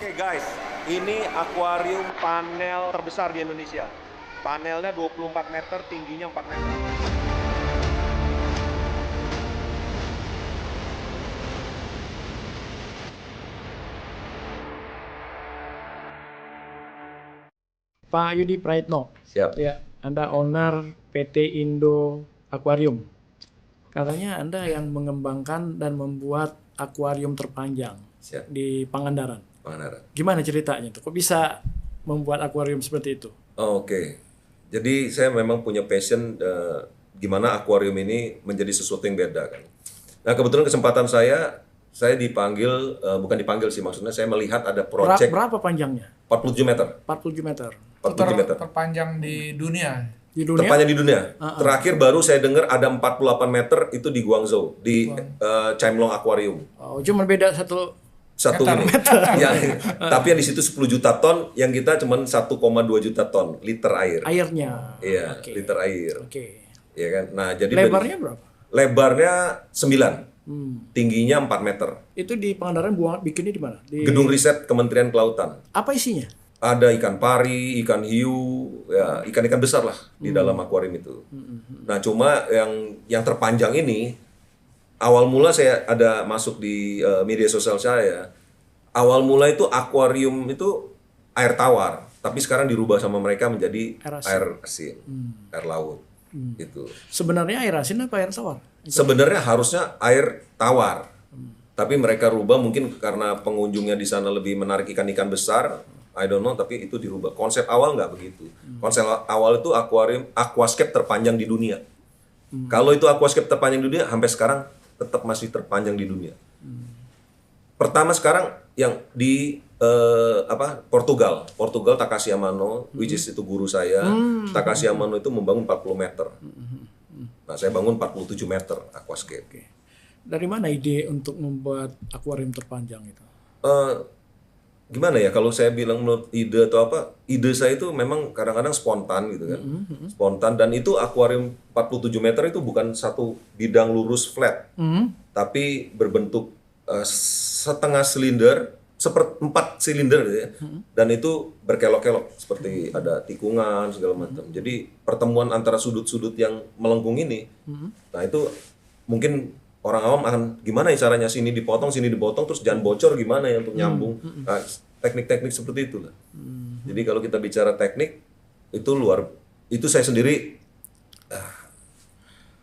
Oke guys, ini akuarium panel terbesar di Indonesia. Panelnya 24 meter, tingginya 4 meter. Pak Yudi Praitno. Siap. Ya, Anda owner PT Indo Aquarium. Katanya Anda yang mengembangkan dan membuat akuarium terpanjang Siap. di Pangandaran. Pangandaran. Gimana ceritanya tuh? Kok bisa membuat akuarium seperti itu? Oke. Jadi saya memang punya passion gimana akuarium ini menjadi sesuatu yang beda kan. Nah kebetulan kesempatan saya dipanggil, bukan dipanggil sih, maksudnya saya melihat ada proyek Berapa panjangnya? 47 meter. 47 meter. 47 meter. Terpanjang di dunia. Di dunia? Terpanjang di dunia. Terakhir baru saya dengar ada 48 meter itu di Guangzhou, di Chimelong Aquarium. Oh, cuma beda satu. Ini. Tapi yang di situ 10 juta ton, yang kita cuma 1,2 juta ton liter air. Airnya. Iya, Oke. liter air. Oke. Iya kan? Nah, jadi Lebarnya berapa? lebarnya 9. Tingginya 4 meter. Itu di Pangandaran bikinnya di mana? Di Gedung riset Kementerian Kelautan. apa isinya? Ada ikan pari, ikan hiu, ya ikan-ikan besar lah di dalam akuarium itu. Nah, cuma yang terpanjang ini awal mula saya ada masuk di media sosial saya. Awal mula itu akuarium itu air tawar, tapi sekarang dirubah sama mereka menjadi air asin, air laut. Gitu. Sebenarnya air asin apa air tawar? Sebenarnya harusnya air tawar, tapi mereka rubah mungkin karena pengunjungnya di sana lebih menarik ikan-ikan besar. I don't know, tapi itu dirubah. Konsep awal nggak begitu. Konsep awal itu akuarium aquascape terpanjang di dunia. Kalau itu aquascape terpanjang di dunia, sampai sekarang tetap masih terpanjang di dunia. Pertama sekarang yang di Portugal Takashi Amano, which is itu guru saya. Takashi Amano itu membangun 40 meter. Nah, saya bangun 47 meter aquascape. Oke. Dari mana ide untuk membuat akuarium terpanjang itu? Gimana ya kalau saya bilang menurut ide atau apa, ide saya itu memang kadang-kadang spontan gitu kan. Spontan, dan itu akuarium 47 meter itu bukan satu bidang lurus flat, tapi berbentuk setengah silinder, 4 silinder gitu ya. Dan itu berkelok-kelok seperti ada tikungan segala macam. Jadi pertemuan antara sudut-sudut yang melengkung ini, nah itu mungkin orang awam akan gimana ya caranya sini dipotong terus jangan bocor gimana ya untuk nyambung. Nah, teknik-teknik seperti itulah. Jadi kalau kita bicara teknik itu saya sendiri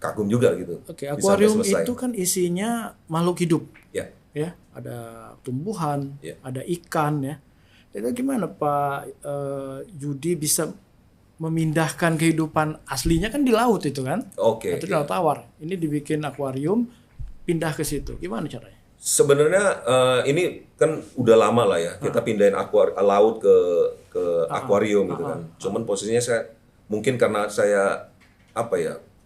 kagum juga gitu. Oke, Bisa akuarium sampai selesai. itu kan isinya makhluk hidup. Ya. Ya, ada tumbuhan, Ya. ada ikan ya. Itu gimana Pak Yudi bisa memindahkan kehidupan aslinya kan di laut itu kan? Oke. Atau di laut tawar. Ini dibikin akuarium, pindah ke situ. Gimana caranya? Sebenarnya ini kan udah lama lah ya kita pindahin laut ke akuarium gitu kan. Cuman posisinya saya mungkin karena saya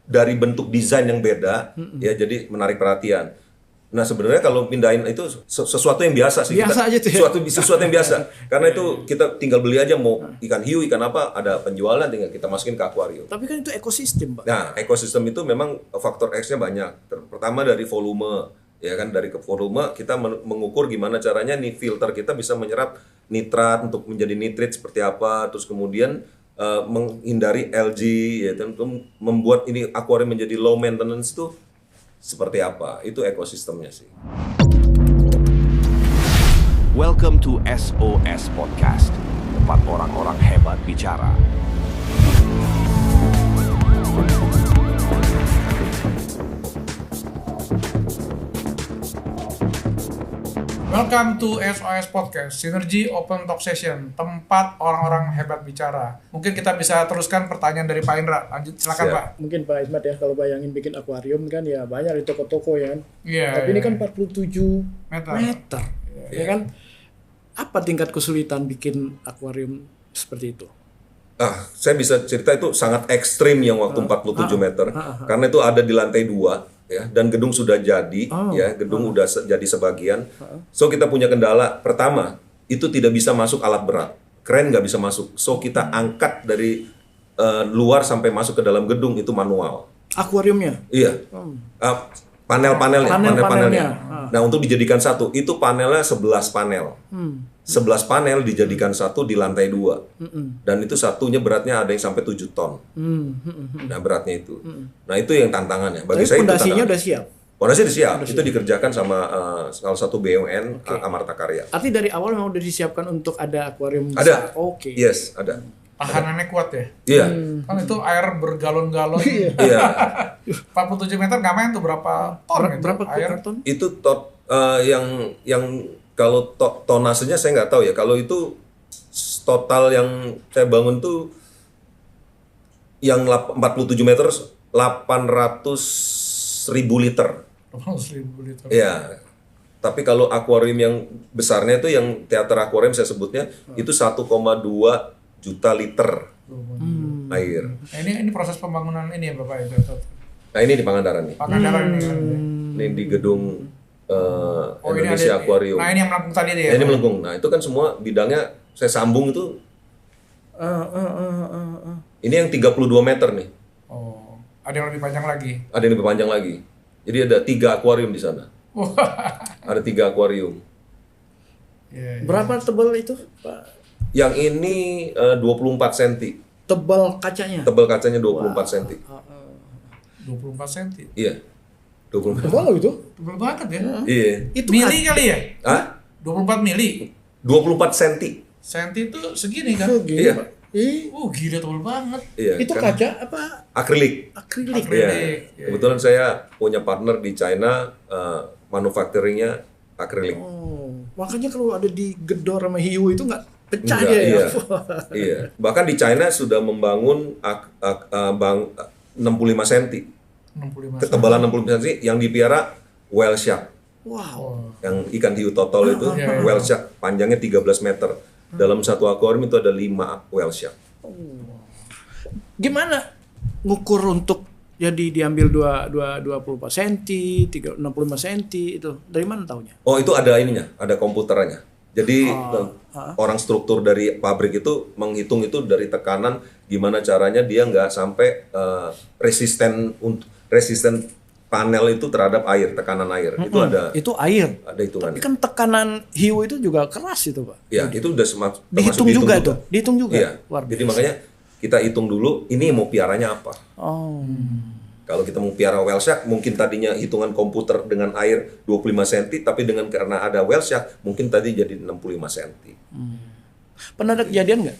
dari bentuk desain yang beda ya, jadi menarik perhatian. Nah sebenarnya kalau pindahin itu sesuatu yang biasa sih. Biasa aja tuh ya? Sesuatu yang biasa. Karena itu kita tinggal beli aja, mau ikan hiu, ikan apa, ada penjualan, tinggal kita masukin ke akuarium. Tapi kan itu ekosistem, Pak. Nah, ekosistem itu memang faktor X-nya banyak. Pertama dari volume, ya kan, dari volume kita mengukur gimana caranya nih filter kita bisa menyerap nitrat untuk menjadi nitrit seperti apa, terus kemudian menghindari algae, ya, untuk membuat ini akuarium menjadi low maintenance itu seperti apa. Itu ekosistemnya sih. Welcome to SOS Podcast, tempat orang-orang hebat bicara. Welcome to SOS Podcast, Synergy Open Talk Session, tempat orang-orang hebat bicara. Mungkin kita bisa teruskan pertanyaan dari Pak Indra. Lanjut, silakan Siap. Pak. Mungkin Pak Ismat ya, kalau bayangin bikin akuarium kan ya banyak di toko-toko ya kan. Iya. Tapi ini kan 47 Meter. ya kan. Apa tingkat kesulitan bikin akuarium seperti itu? Saya bisa cerita itu sangat ekstrim yang waktu 47 meter. Karena itu ada di lantai 2. Ya, dan gedung sudah jadi, gedung udah jadi sebagian. So kita punya kendala. Pertama, itu tidak bisa masuk alat berat, kren nggak bisa masuk. So kita angkat dari luar sampai masuk ke dalam gedung itu manual. Akuariumnya? Iya. Panel-panelnya. Panel-panelnya. Nah, untuk dijadikan satu, itu panelnya 11 panel. 11 panel dijadikan satu di lantai 2. Dan itu satunya beratnya ada yang sampai 7 ton. Nah, beratnya itu. Nah, itu yang tantangannya. Bagi Tapi saya itu fondasinya tantangan. udah siap. Fondasi udah siap. Itu dikerjakan sama salah satu BUMN, Amarta Karya. Arti dari awal memang udah disiapkan untuk ada akuarium Ada. besar. Oke. Yes, ada. Tahanannya kuat ya. Iya. Kan itu air bergalon-galon. Iya. 47 meter nggak main tuh berapa ton itu Berapa air? ton? Itu yang kalau tonasenya saya nggak tahu ya. Kalau itu total yang saya bangun tuh yang 47 meter 800.000 liter. 100.000 liter. Iya. Tapi kalau akuarium yang besarnya itu yang teater akuarium saya sebutnya itu 1,2 juta liter air. Nah, ini proses pembangunan ini ya Bapak ya. Nah, ini di Pangandaran nih. Pangandaran ini kan. Ini di gedung Ini Indonesia ada, Aquarium. Nah, ini yang melengkung tadi deh ya. Nah, ini melengkung. Nah, itu kan semua bidangnya saya sambung itu. Ini yang 32 meter nih. Oh, ada yang lebih panjang lagi. Ada yang lebih panjang lagi. Jadi ada 3 akuarium di sana. Ada 3 akuarium. Iya, iya. Berapa tebal itu, Pak? Yang ini 24 cm. Tebal kacanya? Tebal kacanya 24 cm. 24 cm. Iya. 24. Tebal itu? Tebal banget ya. Iya. Itu Mili kali ya? Hah? 24 mili. 24 cm. Senti itu segini kan? Segini, Iya. Pak. Ih, Gila tebal banget. Iya. itu kan? kaca apa? Akrilik. Akrilik. Iya. Iya. Kebetulan saya punya partner di China, manufacturingnya akrilik. Oh, makanya kalau ada di gedor sama hiu itu nggak pecah Enggak, dia ya? iya. Iya. Bahkan di China sudah membangun 65 cm. 65 Ketebalan 65 cm yang dipiara whale shark. Wow. Yang ikan hiu totol itu Iya, iya. whale shark panjangnya 13 meter. Dalam satu akuarium itu ada 5 whale shark. Gimana ngukur untuk jadi diambil 24 cm, 65 cm itu dari mana taunya? Oh, itu ada ininya, ada komputerannya. Jadi orang struktur dari pabrik itu menghitung itu dari tekanan gimana caranya dia nggak sampai resisten panel itu terhadap air, tekanan air. Itu ada Itu air. hitungannya. Tapi kan tekanan hiu itu juga keras itu, Pak. Ya, itu udah termasuk Dihitung dihitung juga tuh. Dihitung juga. Iya. Luar Jadi biasa. makanya kita hitung dulu ini mau piaranya apa. Oh. Kalau kita mau piara whale shark, mungkin tadinya hitungan komputer dengan air 25 cm, tapi dengan karena ada whale shark, mungkin tadi jadi 65 cm. Pernah ada kejadian nggak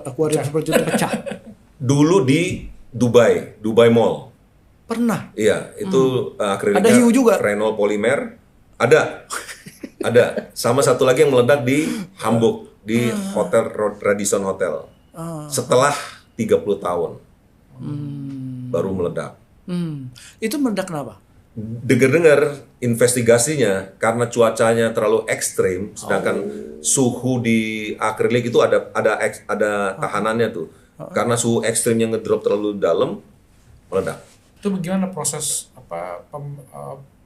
akuarium seperti itu pecah? Dulu di Dubai Mall. Pernah. Iya, itu akriliknya Ada hiu juga? Renault Polymer. Ada. Ada. Sama satu lagi yang meledak di Hamburg, di Hotel Radisson Hotel. Setelah 30 tahun. Baru meledak. Itu meledak kenapa? Dengar-dengar investigasinya karena cuacanya terlalu ekstrim, sedangkan suhu di akrilik itu ada tahanannya tuh. Karena suhu ekstrimnya ngedrop terlalu dalam, meledak. Itu bagaimana proses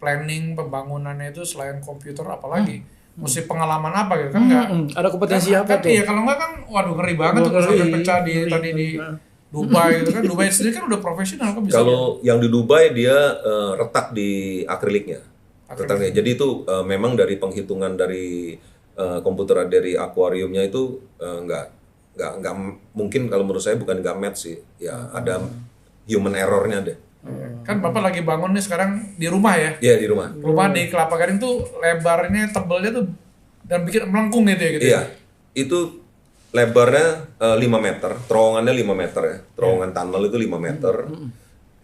planning pembangunannya itu selain komputer apalagi? Mesti pengalaman apa gitu kan enggak? Ada kompetensi apa tuh? Iya, kalau enggak kan waduh ngeri banget tuh Ngeri, sampai pecah di ngeri. tadi di Dubai gitu kan. Dubai sendiri kan udah profesional kan bisa. Kalau yang di Dubai dia retak di akriliknya. Retaknya. Jadi itu memang dari penghitungan dari komputer dari akuariumnya itu nggak mungkin, kalau menurut saya bukan nggak match sih. Ya ada human errornya deh. Kan Bapak lagi bangun nih sekarang di rumah ya. Iya, di rumah. Rumah di Kelapa Gading tuh lebarnya, tebelnya tuh dan bikin melengkung gitu ya gitu. Iya. Itu lebarnya 5 meter, terowongannya 5 meter ya. Terowongan tunnel itu 5 meter.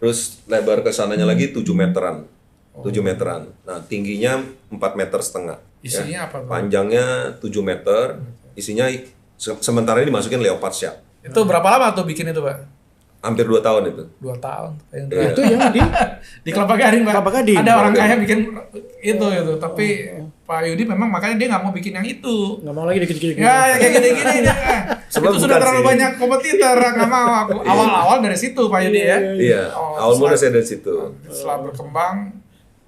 Terus lebar ke sananya lagi 7 meteran. 7 meteran. Nah, tingginya 4 meter setengah. Isinya apa, Bang? Panjangnya 7 meter. Isinya sementara ini dimasukin leopard shark. Itu berapa lama tuh bikin itu, Pak? Hampir 2 tahun itu. 2 tahun. Iya. Itu yang di Di Kelapa Gading, Pak. Kelapa Gading. Ada orang kaya bikin itu. Tapi Pak Yudi memang makanya dia nggak mau bikin yang itu. nggak mau lagi dikit-dikit. Ya, kayak gini-gini deh. Sebab Itu sudah bukan terlalu sih. banyak kompetitor, nggak mau aku. Awal-awal dari situ Pak Yudi ya. Iya, awal mula saya dari situ. Setelah berkembang,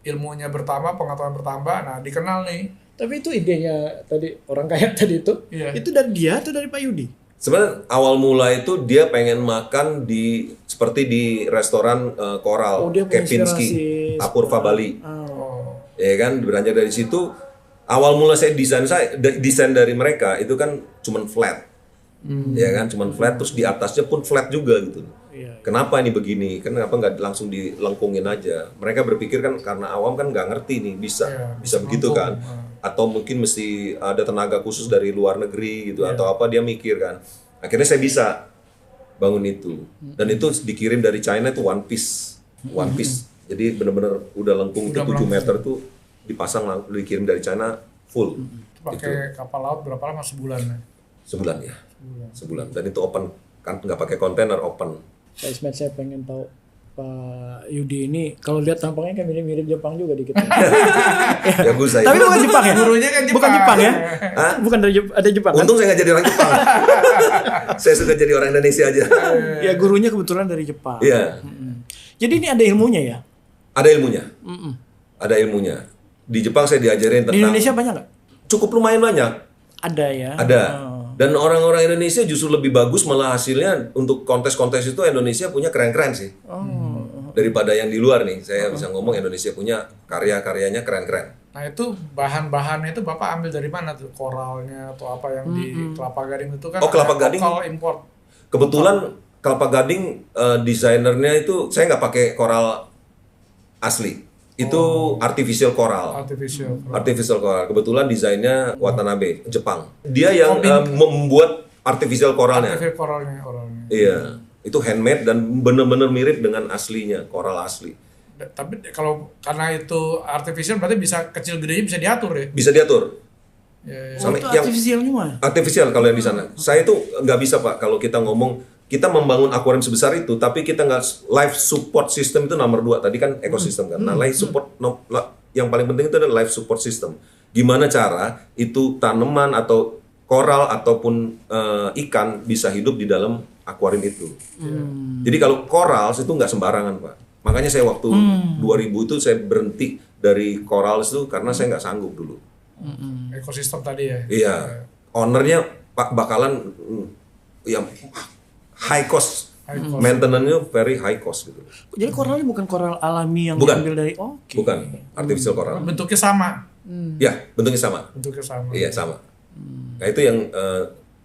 ilmunya bertambah, pengetahuan bertambah, nah dikenal nih. Tapi itu idenya tadi orang kaya tadi itu. Iya. Itu dari dia atau dari Pak Yudi? Sebenarnya awal mula itu dia pengen makan seperti di restoran Coral, Oh, dia punya Kempinski, inspirasi Apurva Bali. Oh. Ya kan, beranjak dari situ. Awal mula desain dari mereka itu kan cuman flat. Ya kan, cuman flat, terus di atasnya pun flat juga gitu. Iya. Kenapa ini begini? Kenapa nggak langsung dilengkungin aja? Mereka berpikir kan karena awam kan nggak ngerti nih bisa begitu kan? Atau mungkin mesti ada tenaga khusus dari luar negeri gitu atau apa, dia mikir kan. Akhirnya saya bisa bangun itu, dan itu dikirim dari China itu one piece. Jadi benar-benar udah lengkung itu 7 meter tuh dipasang, dikirim dari China full. Pakai kapal laut berapa lama, sebulan? Sebulan ya. Sebulan. Dan itu open, kan nggak pakai kontainer, open. Pak Ismet, saya pengen tahu Pak Yudi ini kalau lihat tampangnya kan mirip-mirip Jepang juga dikit. Ya gue saya. Tapi itu bukan Jepang ya? Gurunya kan Jepang. Bukan Jepang ya? Hah? Bukan dari ada Jepang kan? Untung saya nggak jadi orang Jepang. Saya suka jadi orang Indonesia aja. Ya gurunya kebetulan dari Jepang. Iya. Jadi ini ada ilmunya ya? Ada ilmunya. Ada ilmunya. Di Jepang saya diajarin tentang. Di Indonesia banyak nggak? Cukup lumayan banyak. Ada ya? Ada. Dan orang-orang Indonesia justru lebih bagus, malah hasilnya untuk kontes-kontes itu Indonesia punya keren-keren sih. Daripada yang di luar nih. Saya bisa ngomong Indonesia punya karya-karyanya keren-keren. Nah itu bahan-bahannya itu Bapak ambil dari mana tuh? Koralnya atau apa yang di Kelapa Gading itu kan? Oh, Kelapa ada Gading. lokal import. Kebetulan Kelapa Gading desainernya itu saya nggak pakai koral asli. Itu artificial coral. Artificial coral. Kebetulan desainnya Watanabe, Jepang. Dia yang membuat artificial coralnya. Koralnya. Iya. Itu handmade dan benar-benar mirip dengan aslinya, coral asli. Tapi kalau karena itu artificial berarti bisa kecil gedenya bisa diatur ya? Bisa diatur. Ya. Sama Itu yang artificialnya mah? artificial kalau yang di sana. Saya itu nggak bisa Pak kalau kita ngomong kita membangun akuarium sebesar itu, tapi kita nggak life support system itu nomor 2 tadi kan ekosistem kan. Nah life support yang paling penting itu adalah life support system. Gimana cara itu tanaman atau koral ataupun ikan bisa hidup di dalam akuarium itu. Jadi kalau koral itu nggak sembarangan Pak. Makanya saya waktu 2000 itu saya berhenti dari koral itu karena saya nggak sanggup dulu. Ekosistem tadi ya? Iya. Ownernya Pak bakalan yang high cost. Maintenance-nya very high cost gitu. Jadi koralnya bukan koral alami yang Bukan. diambil dari oke. Bukan artificial coral. Bentuknya sama? Ya, bentuknya sama. Iya, sama. Nah, itu yang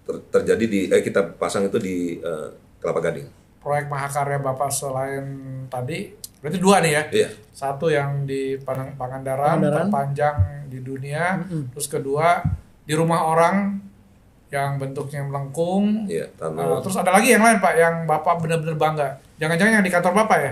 terjadi di kita pasang itu di Kelapa Gading. Proyek mahakarya Bapak selain tadi, berarti 2 nih ya? Iya. Satu yang di Pangandaran, terpanjang di dunia. Terus kedua, di rumah orang yang bentuknya melengkung. Iya, Terus ada lagi yang lain Pak, yang Bapak benar-benar bangga. Jangan-jangan yang di kantor Bapak ya?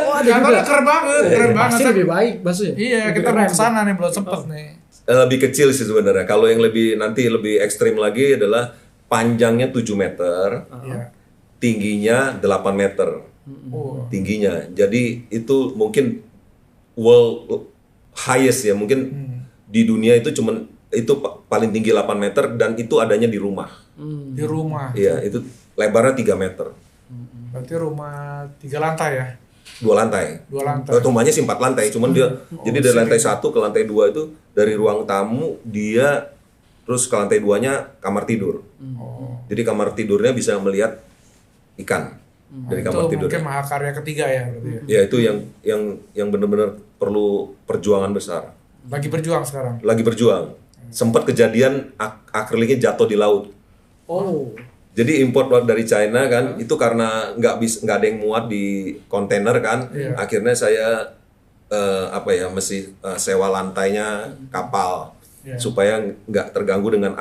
Oh, ada Kantornya juga. keren banget, keren banget. Pasti lebih baik maksudnya. Iya, Lebih kita keren. mau kesana nih, belum sempet nih. Lebih kecil sih sebenarnya. Kalau yang nanti lebih ekstrim lagi adalah panjangnya 7 meter, Iya. tingginya 8 meter. Oh. Tingginya. Jadi itu mungkin world highest ya, mungkin di dunia itu cuman itu paling tinggi 8 meter dan itu adanya di rumah. Di rumah. Iya, itu lebarnya 3 meter. Berarti rumah 3 lantai ya? 2 lantai. 2 lantai. Rumahnya sih 4 lantai, cuman dia jadi dari lantai 1 ke lantai 2 itu dari ruang tamu dia terus ke lantai 2-nya kamar tidur. Jadi kamar tidurnya bisa melihat ikan dari kamar Itu tidurnya. mungkin mahakarya ketiga ya berarti ya? Ya itu yang benar-benar perlu perjuangan besar. Lagi berjuang sekarang? Lagi berjuang. Sempat kejadian akriliknya jatuh di laut. Oh. Jadi import dari China kan itu karena nggak ada yang muat di kontainer kan. Iya. Akhirnya saya mesti sewa lantainya kapal supaya nggak terganggu dengan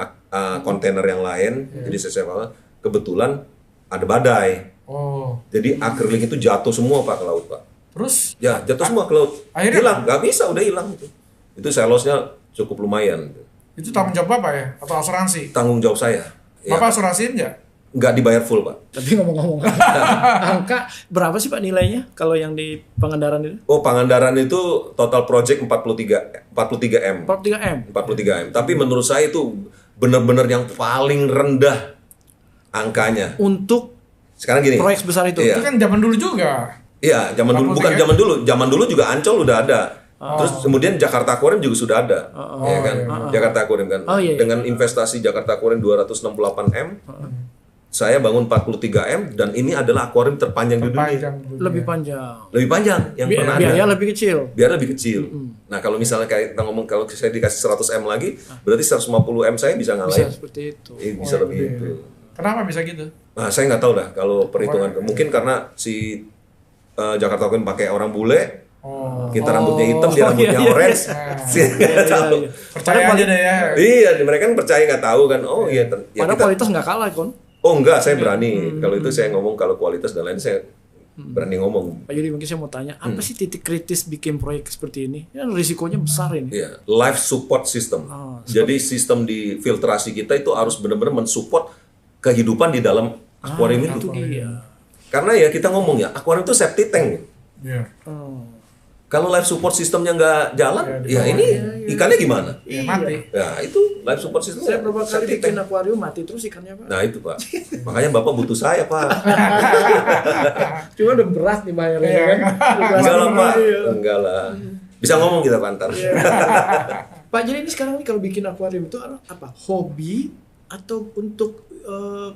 kontainer yang lain. Jadi saya sewa. Kebetulan ada badai. Oh. Jadi akrilik itu jatuh semua Pak ke laut Pak. Terus? Ya jatuh semua ke laut. Akhirnya? Hilang, nggak bisa udah hilang itu. Itu selosnya cukup lumayan. Itu tanggung jawab Bapak ya? Atau asuransi? Tanggung jawab saya. Ya, Bapak asuransiin nggak? nggak dibayar full Pak. Tapi ngomong-ngomong angka berapa sih Pak nilainya kalau yang di Pangandaran itu? Oh, Pangandaran itu total project 43 M. 43 M. 43 M. Tapi menurut saya itu benar-benar yang paling rendah angkanya. Untuk Sekarang gini. proyek sebesar itu. Iya. Itu kan zaman dulu juga. Iya, zaman dulu 43. bukan zaman dulu. Zaman dulu juga Ancol udah ada. Terus kemudian Jakarta Aquarium juga sudah ada, ya kan? Jakarta Aquarium kan, dengan investasi Jakarta Aquarium 268 M, saya bangun 43 M, dan ini adalah akuarium terpanjang di dunia. Lebih panjang. Lebih panjang yang pernah ada. Biaya lebih kecil. Biar lebih kecil. Nah kalau misalnya kayak kita ngomong kalau saya dikasih 100 M lagi, berarti 150 M saya bisa ngalahin. Bisa seperti itu. Bisa lebih itu. Kenapa bisa gitu? Nah saya nggak tahu dah kalau perhitungan. Mungkin karena si Jakarta Aquarium pakai orang bule. Kita rambutnya hitam, dia rambutnya orange. Percaya aja deh ya. Iya, mereka kan percaya nggak tahu kan. Oh iya. Padahal kualitas nggak kalah kon. Oh enggak, saya berani. Kalau itu saya ngomong kalau kualitas dan lain saya berani ngomong. Pak Yudi, mungkin saya mau tanya, apa sih titik kritis bikin proyek seperti ini? Ya, risikonya besar ini. Iya, life support system. Jadi sistem di filtrasi kita itu harus benar-benar mensupport kehidupan di dalam akuarium itu. Karena ya kita ngomong ya, akuarium itu safety tank. Iya. Kalau life support sistemnya nggak jalan, ya ini ikannya gimana? Ya, mati. Ya itu life support system. Saya beberapa kali bikin akuarium mati terus ikannya, Pak. Nah itu Pak, makanya Bapak butuh saya Pak. Cuma udah berat nih bayarnya kan. Enggak lah Pak, enggak lah. Bisa ngomong kita Pak ntar. Pak, jadi ini sekarang nih kalau bikin akuarium itu apa? Hobi atau untuk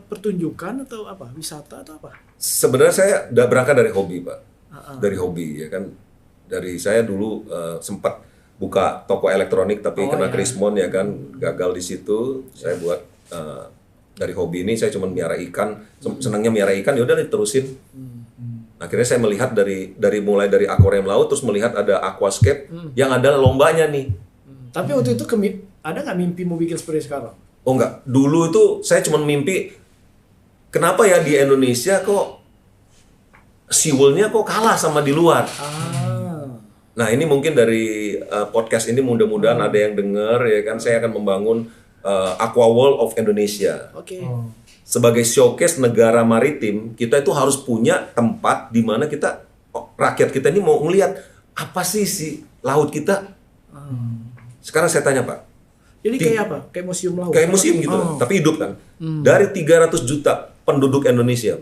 pertunjukan atau apa? Wisata atau apa? Sebenarnya saya udah berangkat dari hobi Pak. Dari hobi ya kan. Dari saya dulu sempat buka toko elektronik tapi kena krismon ya kan, gagal di situ. Saya buat dari hobi ini saya cuma miara ikan, senangnya miara ikan, ya udah diterusin. Akhirnya saya melihat mulai dari akuarium laut, terus melihat ada aquascape yang ada lombanya nih. Tapi waktu itu ada nggak mimpi mau bikin seperti sekarang? Oh enggak, dulu itu saya cuma mimpi kenapa ya di Indonesia kok SeaWorld-nya kok kalah sama di luar. Nah ini mungkin dari podcast ini mudah-mudahan ada yang dengar ya kan, saya akan membangun Aqua World of Indonesia. Sebagai showcase negara maritim, kita itu harus punya tempat di mana kita rakyat kita ini mau ngelihat apa sih si laut kita. Sekarang saya tanya Pak. Jadi kayak apa? Kayak museum laut. Kayak museum gitu, tapi hidup kan. Dari 300 juta penduduk Indonesia,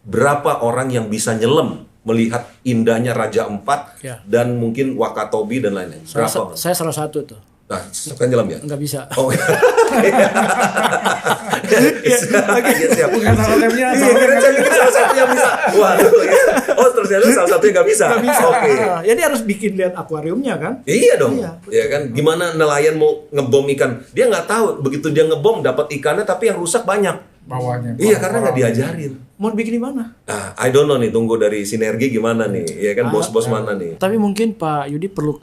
berapa orang yang bisa nyelam melihat indahnya Raja Empat dan mungkin Wakatobi dan lain-lain? Berapa? Saya salah satu tuh. Nah, kan nyelam ya? Nggak bisa. Oh, siap. Bukan salah satunya. Salah satu yang bisa. Waduh, ya. Oh ternyata salah satunya nggak bisa. Oke. Jadi harus bikin lihat akuariumnya kan? Iya dong. Iya kan. Gimana nelayan mau ngebom ikan? Dia nggak tahu. Begitu dia ngebom dapat ikannya, tapi yang rusak banyak. Bawahnya. Iya karena nggak diajarin. Mau bikin di mana? Nah, I don't know nih. Tunggu dari sinergi gimana nih? Ya kan bos-bos mana nih? Tapi mungkin Pak Yudi perlu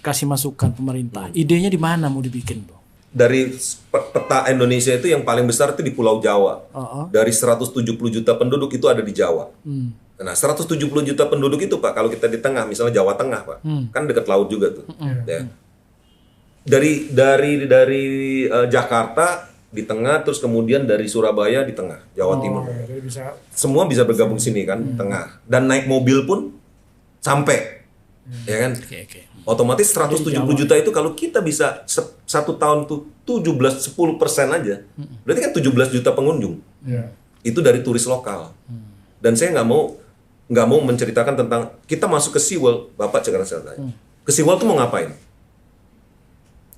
kasih masukan pemerintah. Idenya di mana mau dibikin tuh? Dari peta Indonesia itu yang paling besar itu di Pulau Jawa. Dari 170 juta penduduk itu ada di Jawa. Nah, 170 juta penduduk itu Pak, kalau kita di tengah, misalnya Jawa Tengah Pak, kan dekat laut juga tuh. Ya. Dari Jakarta di tengah, terus kemudian dari Surabaya di tengah, Jawa Timur. Jadi bisa. Semua bisa bergabung sini kan, tengah. Dan naik mobil pun sampai, ya kan? Otomatis 170 juta itu kalau kita bisa satu tahun tuh 10% aja, berarti kan 17 juta pengunjung. Itu dari turis lokal. Dan saya nggak mau menceritakan tentang kita masuk ke SeaWorld, Bapak sekarang saya tanya. Ke SeaWorld tuh mau ngapain?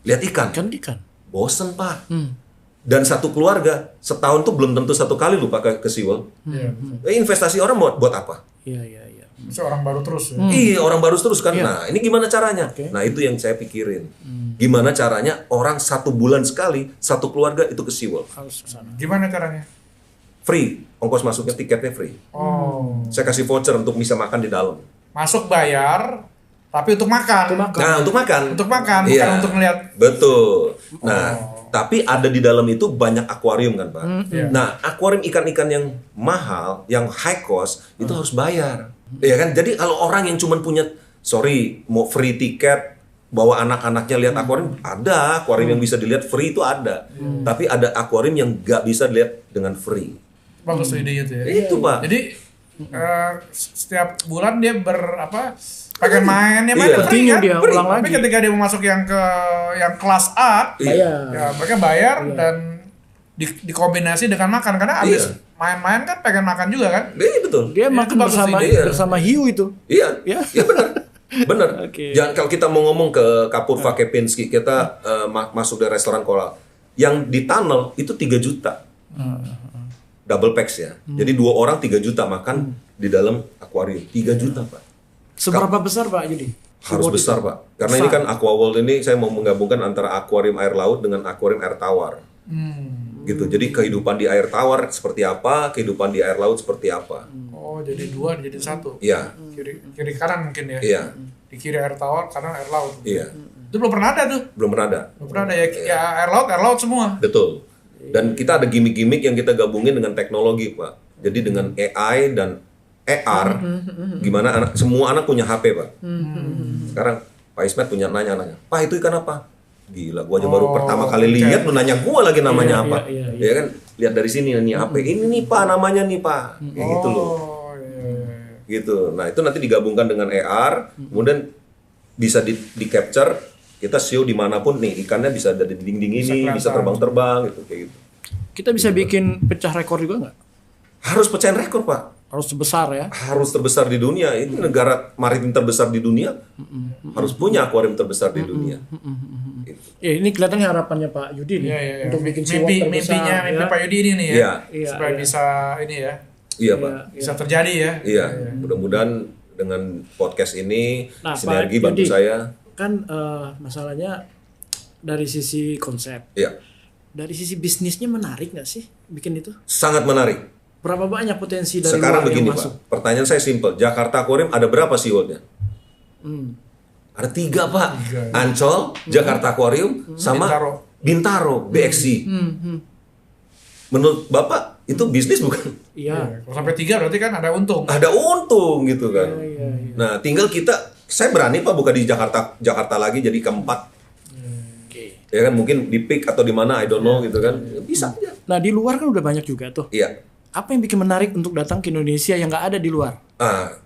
Lihat ikan. Ikan. Bosen Pak. Dan satu keluarga setahun tuh belum tentu satu kali lupa ke SeaWorld. Investasi orang buat apa? Iya. Bisa orang baru terus ya? Iya, orang baru terus kan. Nah, ini gimana caranya? Nah, itu yang saya pikirin. Gimana caranya orang 1 bulan sekali, satu keluarga itu ke SeaWorld. Harus ke sana. Gimana caranya? Free, ongkos masuknya, tiketnya free. Saya kasih voucher untuk bisa makan di dalam. Masuk bayar, tapi untuk makan. Nah, untuk makan. Untuk makan, bukan Iya. untuk ngeliat. Betul. Nah, tapi ada di dalam itu banyak akuarium kan Pak. Nah, akuarium ikan-ikan yang mahal, yang high cost, itu harus bayar. Iya kan? Jadi kalau orang yang cuma punya, mau free tiket, bawa anak-anaknya lihat akuarium, ada akuarium yang bisa dilihat free itu ada. Tapi ada akuarium yang nggak bisa dilihat dengan free. Bagus tuh ide itu ya. Itu Pak. Jadi setiap bulan dia pengen main ya main Iya. free kan? Dia ulang Tapi lagi. ketika dia mau masuk yang kelas A, ya mereka bayar dan dikombinasi dengan makan karena abis main-main kan pengen makan juga kan? Iya betul. Dia makan bagus bersama ide. bersama hiu itu. Iya. Ya. Iya benar. Bener. Oke. Jangan kalau kita mau ngomong ke Kapurva Kempinski, kita masuk dari restoran koral. Yang di tunnel itu 3 juta. Double packs ya. Jadi 2 orang 3 juta makan di dalam akuarium. 3 juta, Pak. Seberapa besar Pak Yudi? Harus besar, Pak. Karena ini kan Aqua World ini saya mau menggabungkan antara akuarium air laut dengan akuarium air tawar. Gitu. Jadi kehidupan di air tawar seperti apa, kehidupan di air laut seperti apa. Oh, jadi 2 jadi 1. Iya. Kiri kanan mungkin ya. Iya. Di kiri air tawar, kanan air laut. Iya. Itu belum pernah ada tuh. Belum pernah ada. Belum pernah ada ya air laut semua. Betul. Dan kita ada gimmick-gimmick yang kita gabungin dengan teknologi, Pak. Jadi dengan AI dan AR, gimana semua anak punya HP, Pak. Sekarang Pak Ismet punya nanya, Pak itu ikan apa? Gila, gua aja baru pertama kali lihat, lu nanya gua lagi namanya apa? Ya kan, lihat dari sini nih HP ini nih Pak, namanya nih Pak, kayak gitu loh. Gitu. Nah itu nanti digabungkan dengan AR, kemudian bisa di capture, kita show dimanapun nih ikannya bisa ada di dinding ini, bisa terbang-terbang gitu, kayak gitu. Kita bisa bikin pecah rekor juga nggak? Harus pecahin rekor, Pak. Harus sebesar ya? Harus terbesar di dunia. Ini negara maritim terbesar di dunia. Harus punya akuarium terbesar di dunia. Gitu. Ya, ini kelihatannya harapannya Pak Yudi nih untuk bikin SeaWorld terbesar. Mimpi Pak Yudi ini nih ya. Iya. Supaya bisa ini ya. Iya, Pak. Bisa terjadi ya. Iya. Mudah-mudahan dengan podcast ini sinergi Pak bantu Yudi, saya. Kan masalahnya dari sisi konsep. Iya. Dari sisi bisnisnya menarik nggak sih bikin itu? Sangat menarik. Berapa banyak potensi dari Sekarang luar begini, yang masuk? Pak. Pertanyaan saya simpel. Jakarta Aquarium ada berapa SeaWorld-nya? Ada 3, Pak. Ancol, Jakarta Aquarium, sama Bintaro, BXC. Menurut Bapak, itu bisnis bukan? Iya. Kalau sampai 3 berarti kan ada untung. Ada untung gitu kan. Iya. Nah, tinggal saya berani Pak buka di Jakarta lagi jadi keempat. Oke. Ya kan mungkin di Peak atau di mana I don't know gitu kan. Bisa aja. Nah di luar kan udah banyak juga tuh. Iya. Apa yang bikin menarik untuk datang ke Indonesia yang nggak ada di luar?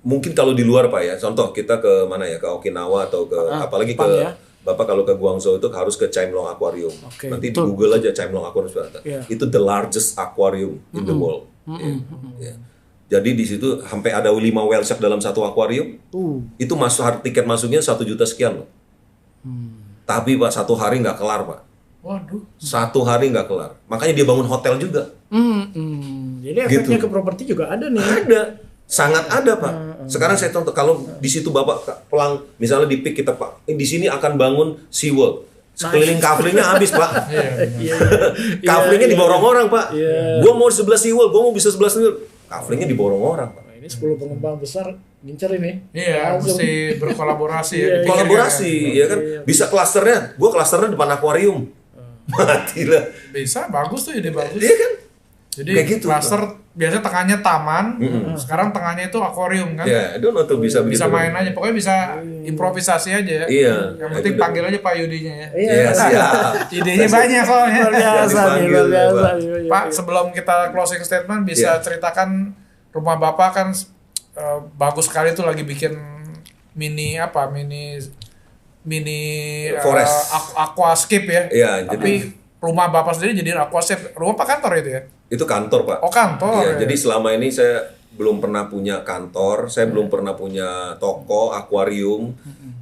Mungkin kalau di luar Pak ya. Contoh kita ke mana ya? Ke Okinawa atau ke apalagi Jepang, ke ya. Bapak kalau ke Guangzhou itu harus ke Chimelong Aquarium. Oke, Nanti betul. di Google aja Chimelong Aquarium. Iya. Itu the largest aquarium in the world. Ya. Jadi di situ sampai ada 5 whale shark dalam satu akuarium. Itu tiket masuknya 1 juta sekian loh. Tapi Pak 1 hari nggak kelar Pak. Waduh. 1 hari nggak kelar. Makanya dia bangun hotel juga. Jadi efeknya ke properti juga ada nih. Ada. Sangat ada, Pak. Sekarang saya contoh kalau di situ Bapak pelang misalnya di Peak kita Pak, di sini akan bangun SeaWorld. Sekeliling kaflingnya habis, Pak. Kaflingnya diborong orang, Pak. Gua mau di sebelah SeaWorld, gua mau bisa sebelah SeaWorld. Kaflingnya diborong orang, Pak. Ini 10 pengembang besar ngincer ini. Iya, Langsung. mesti berkolaborasi ya. Iya, Kolaborasi, ya kan? Bisa klasternya. Gua klasternya depan akuarium. Mati lah. Bisa, bagus tuh ide bagus. Iya kan? Jadi Kayak gitu, cluster biasanya tengahnya taman, sekarang tengahnya itu akuarium kan. Ya, itu tuh bisa begitu. Bisa main aja, pokoknya bisa improvisasi aja ya. Iya. Yang penting Itu panggil aja Pak Yudinya ya. Iya, siap. Idenya banyak soalnya. Luar biasa nih, luar biasa. Pak, sebelum kita closing statement bisa ceritakan rumah Bapak kan bagus sekali tuh lagi bikin mini Forest. aquascape ya. Iya, Tapi rumah Bapak sendiri jadi aquascape. Rumah Pak kantor itu ya? Itu kantor, Pak. Oh, kantor. Iya, ya. jadi selama ini saya belum pernah punya kantor, saya belum pernah punya toko, akuarium.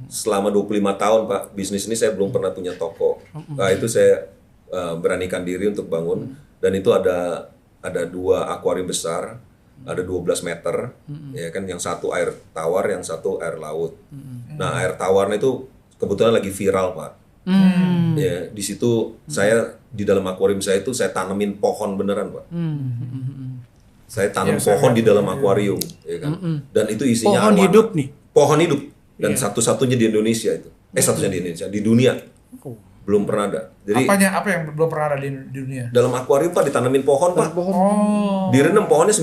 Selama 25 tahun, Pak, bisnis ini saya belum pernah punya toko. Nah, itu saya beranikan diri untuk bangun. Dan itu ada 2 akuarium besar, ada 12 meter, ya kan, yang satu air tawar, yang satu air laut. Nah, air tawarnya itu kebetulan lagi viral, Pak. Ya, di situ saya di dalam akuarium saya itu saya tanemin pohon beneran, Pak. Saya tanam pohon di dalam akuarium, ya kan. Dan itu isinya Pohon arowana. hidup nih. Pohon hidup dan satu-satunya di Indonesia itu. Satunya di Indonesia, di dunia. Belum pernah ada. Jadi apa yang belum pernah ada di dunia? dalam akuarium Pak ditanemin pohon, Pak. Oh. Direndam pohonnya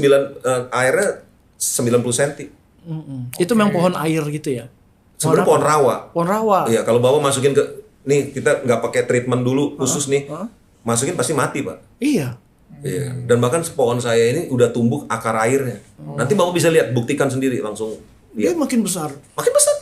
airnya 90 cm. Itu memang pohon air gitu ya. Sebenarnya pohon rawa. Pohon rawa. Iya, kalau Bapak masukin ke nih kita nggak pakai treatment dulu khusus nih. Masukin pasti mati, Pak. Iya. Iya. Dan bahkan pohon saya ini udah tumbuh akar airnya. Nanti Bapak bisa lihat, buktikan sendiri langsung Dia lihat. makin besar. Makin besar.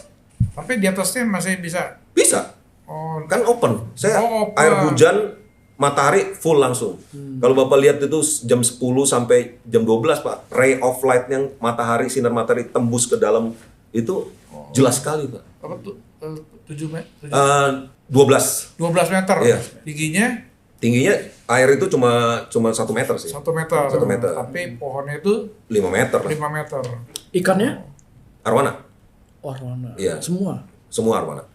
Tapi di atasnya masih bisa. Bisa. Oh, Kan open. Saya open. air hujan, matahari full langsung. Kalau Bapak lihat itu jam 10 sampai jam 12, Pak, ray of light yang sinar matahari tembus ke dalam itu jelas sekali, Pak. berapa tuh? 7 meter? 12. 12 meter. Iya. Tingginya Air itu cuma 1 meter sih. 1 meter. 1 meter. Tapi pohonnya itu 5 meter. 5 meter. Ikannya? Arwana. Arwana. Iya. Semua Arwana.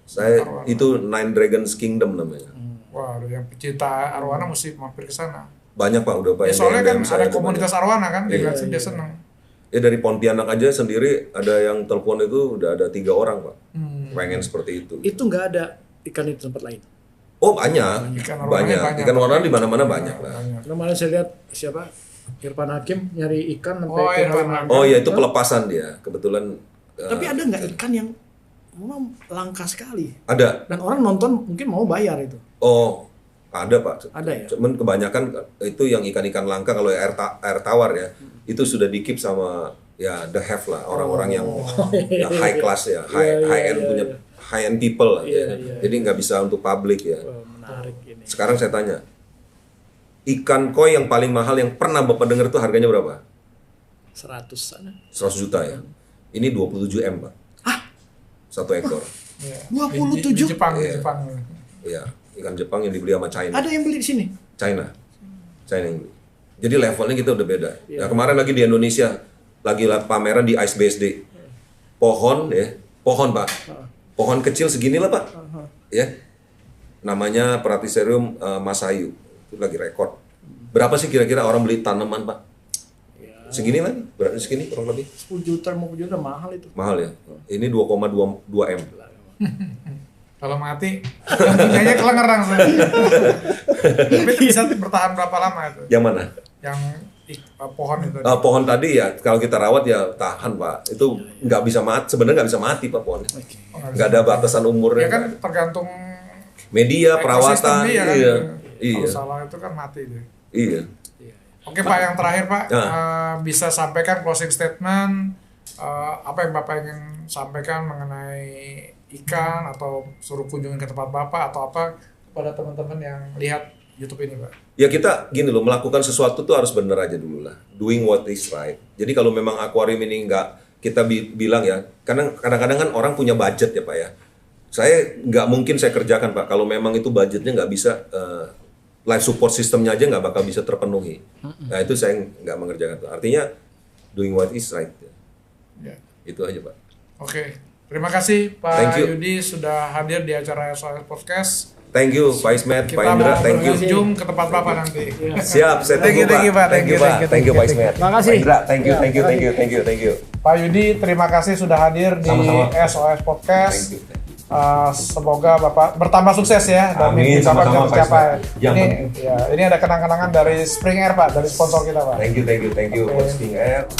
Itu Nine Dragons Kingdom namanya. Wah, yang pecinta arwana mesti mampir ke sana. Banyak Pak, udah Pak. Ya, soalnya kan saya ada komunitas arwana kan, dia Iya. dia senang. Ya dari Pontianak aja sendiri ada yang telepon itu udah ada 3 orang Pak. Pengen seperti itu. Itu nggak ada ikan di tempat lain. Oh banyak, Ikan arwananya banyak. Ikan warna di mana-mana banyak lah. Kemarin saya lihat siapa Irfan Hakim nyari ikan sampai Oh, ke Irfan Kalimantan. Oh ya itu pelepasan dia, kebetulan. Tapi ada nggak ikan yang memang langka sekali Ada. dan orang nonton mungkin mau bayar itu? Oh ada Pak. Ada ya? Cuman kebanyakan itu yang ikan-ikan langka kalau air tawar ya, itu sudah di-keep sama ya the have lah, orang-orang yang ya, high class ya, high end punya high end people lah. Ya. Jadi nggak bisa untuk publik ya. Menarik ini. Sekarang saya tanya, ikan koi yang paling mahal yang pernah Bapak dengar itu harganya berapa? 100 sana. 100 juta ya. Ini 27 M Pak. Satu ekor. Iya. 27? Di Jepang, di Iya. Jepang. Iya, ikan Jepang yang dibeli sama China. Ada yang beli di sini? China yang beli. Jadi levelnya kita udah beda. Nah kemarin lagi di Indonesia lagi pameran di Ice BSD. Pohon Pak. Pohon kecil segini lah Pak. Ya. Namanya Pratiserium Masayu. Itu lagi rekor. Berapa sih kira-kira orang beli tanaman Pak? Segini lagi, berarti segini kurang lebih. 10 juta, 50 juta mahal itu. Mahal ya. Ini 2,2 M. Kalau mati, punyanya kelengerang saya. Tapi itu bisa bertahan berapa lama itu? Yang mana? Yang pohon itu. Pohon tadi ya kalau kita rawat ya tahan Pak. Itu nggak bisa mati. Sebenarnya nggak bisa mati Pak pohonnya. Nggak ada batasan umurnya. Ya kan tergantung Media, perawatan. ekosistem dia kan. Iya. Kalau salah itu kan mati dia. Iya. Oke Pak, yang terakhir Pak, Ya. bisa sampaikan closing statement apa yang Bapak ingin sampaikan mengenai ikan atau suruh kunjungin ke tempat Bapak atau apa kepada teman-teman yang lihat YouTube ini Pak? Ya kita gini loh, melakukan sesuatu tuh harus bener aja dulu lah. Doing what is right. Jadi kalau memang akuarium ini nggak kita bilang ya, karena kadang-kadang kan orang punya budget ya Pak ya. Saya nggak mungkin saya kerjakan Pak kalau memang itu budgetnya nggak bisa life support sistemnya aja nggak bakal bisa terpenuhi. Nah itu saya nggak mengerjakan itu. Artinya doing what is right. Ya. Itu aja Pak. Oke, terima kasih Pak Thank you. Yudi sudah hadir di acara SOS Podcast. Thank you Pak Ismet, Pak Kita Indra, mau thank you. berkunjung ke tempat Bapak nanti. Siap, saya Thank you, tunggu thank you, Pak. Thank you Pak, thank you Pak Ismet. Makasih. Pak Indra, thank you. Pak Yudi, terima kasih sudah hadir di Sama-sama. SOS Podcast. Thank you. Semoga Bapak bertambah sukses ya dan Amin, mimpi Bapak sama-sama, Pak tercapai. Ismet. Ini ada kenang-kenangan dari Spring Air Pak, dari sponsor kita Pak. Thank you buat Spring Air.